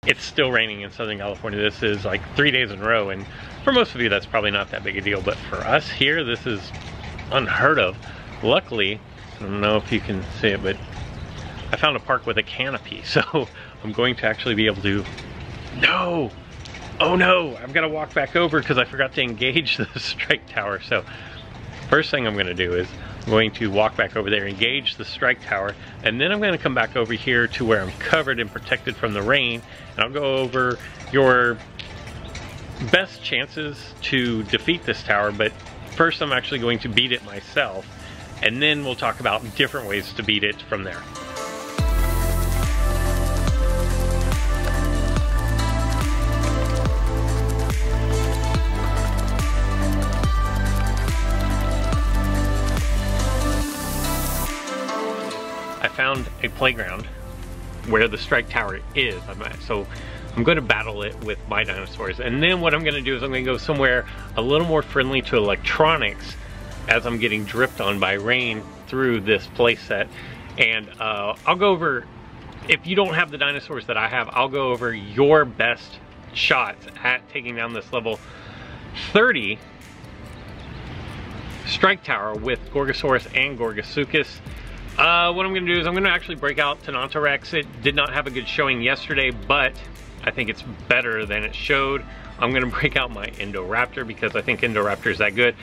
it's still raining in Southern California. This is like 3 days in a row, and for most of you that's probably not that big a deal, but for us here this is unheard of. Luckily, I don't know if you can see it, but I found a park with a canopy, so I'm going to actually be able to... No! Oh no! I've got to walk back over because I forgot to engage the strike tower. So first thing I'm going to do is I'm going to walk back over there, engage the strike tower, and then I'm going to come back over here to where I'm covered and protected from the rain, and I'll go over your best chances to defeat this tower. But first I'm actually going to beat it myself, and then we'll talk about different ways to beat it from there. I found a playground where the strike tower is. So I'm going to battle it with my dinosaurs, and then what I'm going to do is I'm going to go somewhere a little more friendly to electronics as I'm getting dripped on by rain through this playset. And I'll go over, if you don't have the dinosaurs that I have, I'll go over your best shots at taking down this level 30 strike tower with Gorgosaurus and Gorgosuchus. What I'm going to do is I'm going to actually break out Tenontorex. It did not have a good showing yesterday, but I think it's better than it showed. I'm going to break out my Indoraptor because I think Indoraptor is that good.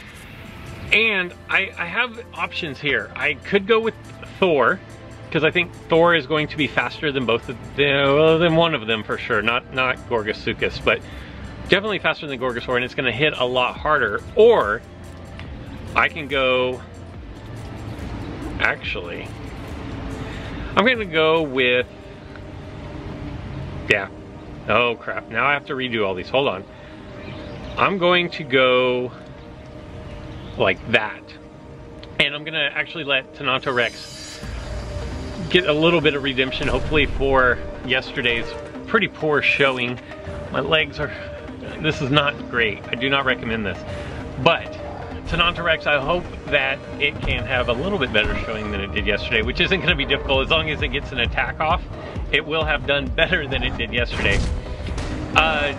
And I have options here. I could go with Thor, because I think Thor is going to be faster than both of them, well, than one of them for sure. Not Gorgosuchus, but definitely faster than Gorgosaur, and it's going to hit a lot harder. Or I can go... Actually, I'm going to go with, yeah, oh crap, now I have to redo all these, hold on. I'm going to go like that, and I'm going to actually let Tenontorex get a little bit of redemption, hopefully, for yesterday's pretty poor showing. My legs are, this is not great, I do not recommend this, but Tenontorex, I hope that it can have a little bit better showing than it did yesterday, which isn't going to be difficult. As long as it gets an attack off, it will have done better than it did yesterday.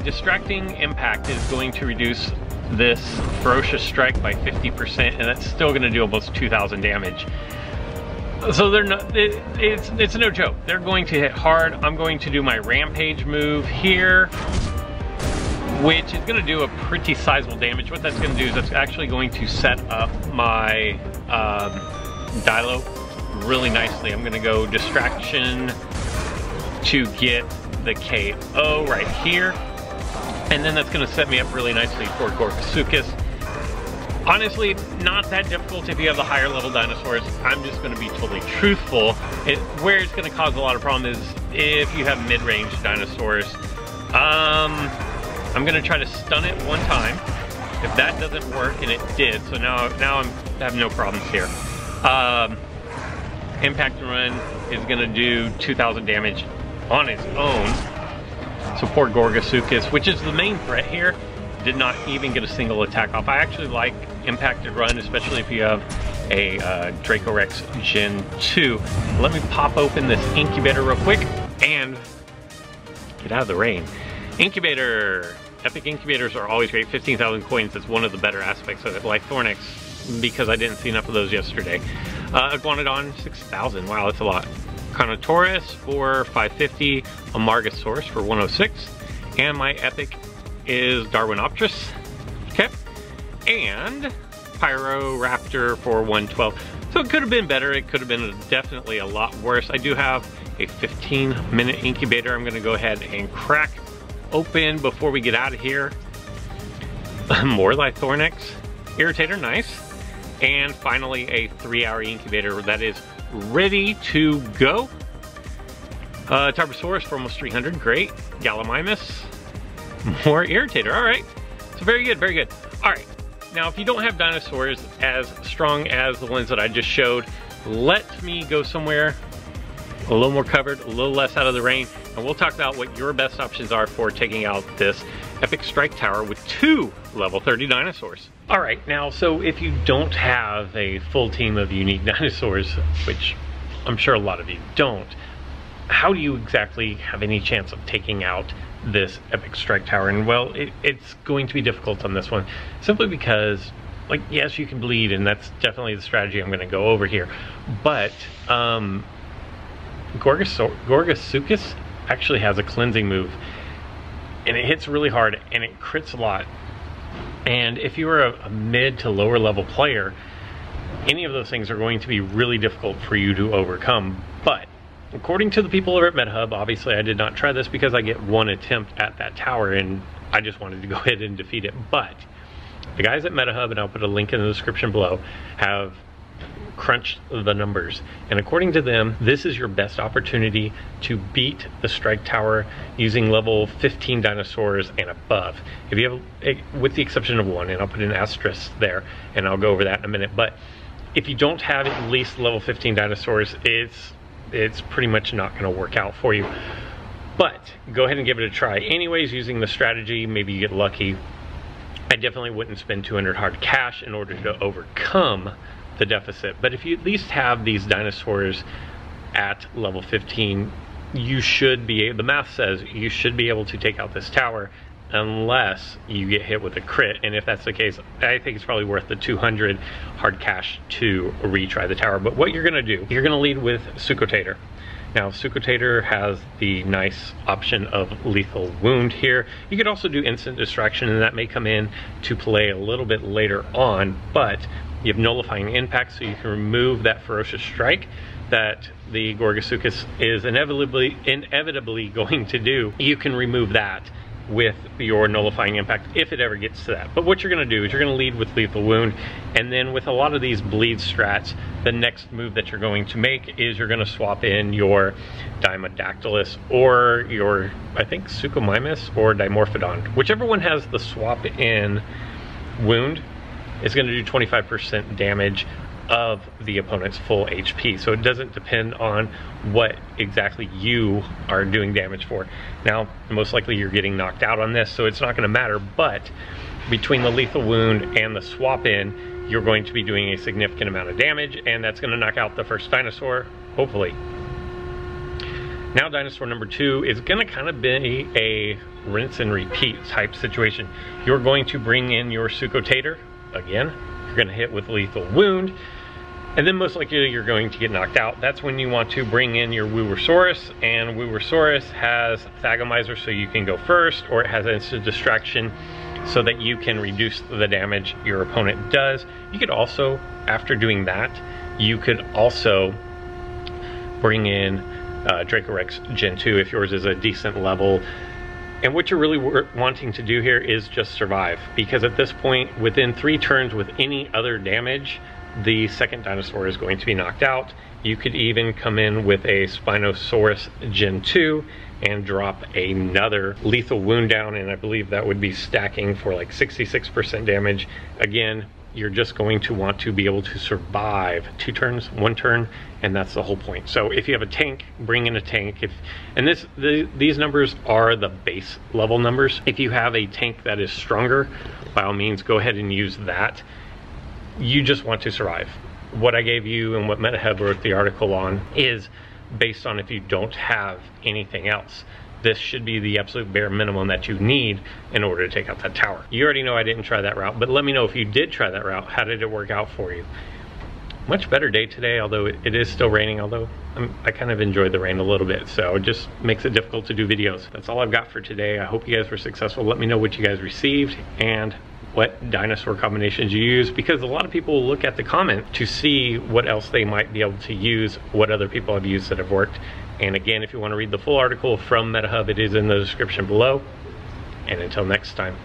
Distracting impact is going to reduce this ferocious strike by 50%, and that's still going to do almost 2,000 damage. So they're not, it's no joke. They're going to hit hard. I'm going to do my rampage move here, which is going to do a pretty sizable damage. What that's going to do is that's actually going to set up my Dilo really nicely. I'm going to go Distraction to get the KO right here, and then that's going to set me up really nicely for Gorgosuchus. Honestly, not that difficult if you have the higher level dinosaurs. I'm just going to be totally truthful. Where it's going to cause a lot of problems is if you have mid-range dinosaurs. I'm gonna try to stun it one time. If that doesn't work, and it did, so now I have no problems here. Impact Run is gonna do 2,000 damage on its own. So poor Gorgosuchus, which is the main threat here, did not even get a single attack off. I actually like Impacted Run, especially if you have a Dracorex Gen 2. Let me pop open this incubator real quick and get out of the rain. Incubator. Epic incubators are always great. 15,000 coins is one of the better aspects of it. Lythornix, because I didn't see enough of those yesterday. Iguanodon, 6,000. Wow, that's a lot. Carnotaurus for 550. Amargasaurus for 106. And my epic is Darwinopterus. Okay. And Pyroraptor for 112. So it could have been better. It could have been definitely a lot worse. I do have a 15-minute incubator I'm going to go ahead and crack open before we get out of here. More Lythornix. Irritator, nice. And finally a 3-hour incubator that is ready to go. Tarbosaurus for almost 300, great. Gallimimus, more Irritator, all right. So very good, very good. All right, now if you don't have dinosaurs as strong as the ones that I just showed, let me go somewhere a little more covered, a little less out of the rain, and we'll talk about what your best options are for taking out this epic strike tower with 2 level 30 dinosaurs. All right, now, so if you don't have a full team of unique dinosaurs, which I'm sure a lot of you don't, how do you exactly have any chance of taking out this epic strike tower? And well, it's going to be difficult on this one, simply because, like, yes, you can bleed, and that's definitely the strategy I'm going to go over here, but Gorgosuchus actually has a cleansing move, and it hits really hard and it crits a lot. And if you are a mid to lower level player, any of those things are going to be really difficult for you to overcome. But according to the people over at MetaHub, obviously I did not try this because I get one attempt at that tower and I just wanted to go ahead and defeat it. But the guys at MetaHub, and I'll put a link in the description below, have crunched the numbers, and according to them, this is your best opportunity to beat the strike tower using level 15 dinosaurs and above. If you have, with the exception of one, and I'll put an asterisk there and I'll go over that in a minute, but if you don't have at least level 15 dinosaurs, it's pretty much not going to work out for you. But go ahead and give it a try anyways, using the strategy. Maybe you get lucky. I definitely wouldn't spend 200 hard cash in order to overcome the deficit, but if you at least have these dinosaurs at level 15, you should be able, the math says you should be able to take out this tower unless you get hit with a crit. And if that's the case, I think it's probably worth the 200 hard cash to retry the tower. But what you're gonna do, you're gonna lead with Incubator. Now, Incubator has the nice option of lethal wound here. You could also do instant distraction, and that may come in to play a little bit later on, but you have nullifying impact, so you can remove that ferocious strike that the Gorgosuchus is inevitably going to do. You can remove that with your nullifying impact if it ever gets to that. But what you're going to do is you're going to lead with lethal wound, and then with a lot of these bleed strats, the next move that you're going to make is you're going to swap in your Dimodactylus or your, I think, Suchomimus or Dimorphodon. Whichever one has the swap in wound is going to do 25% damage of the opponent's full HP. So it doesn't depend on what exactly you are doing damage for. Now, most likely you're getting knocked out on this, so it's not going to matter, but between the lethal wound and the swap in, you're going to be doing a significant amount of damage, and that's going to knock out the first dinosaur, hopefully. Now, dinosaur number 2 is going to kind of be a rinse and repeat type situation. You're going to bring in your Incubator again. You're going to hit with lethal wound, and then most likely you're going to get knocked out. That's when you want to bring in your Wooersaurus, and Wooersaurus has Thagomizer, so you can go first, or it has instant distraction so that you can reduce the damage your opponent does. You could also, after doing that, you could also bring in Dracorex Gen 2 if yours is a decent level. And what you're really wanting to do here is just survive, because at this point, within 3 turns with any other damage, the second dinosaur is going to be knocked out. You could even come in with a Spinosaurus Gen 2 and drop another lethal wound down, and I believe that would be stacking for like 66% damage. Again, you're just going to want to be able to survive 2 turns, 1 turn, and that's the whole point. So if you have a tank, bring in a tank. These numbers are the base level numbers. If you have a tank that is stronger, by all means, go ahead and use that. You just want to survive. What I gave you and what MetaHub wrote the article on is based on if you don't have anything else. This should be the absolute bare minimum that you need in order to take out that tower. You already know I didn't try that route, but let me know if you did try that route. How did it work out for you? Much better day today, although it is still raining, although I kind of enjoyed the rain a little bit, so it just makes it difficult to do videos. That's all I've got for today. I hope you guys were successful. Let me know what you guys received and what dinosaur combinations you use, because a lot of people will look at the comment to see what else they might be able to use, what other people have used that have worked. And again, if you want to read the full article from MetaHub, it is in the description below. And until next time.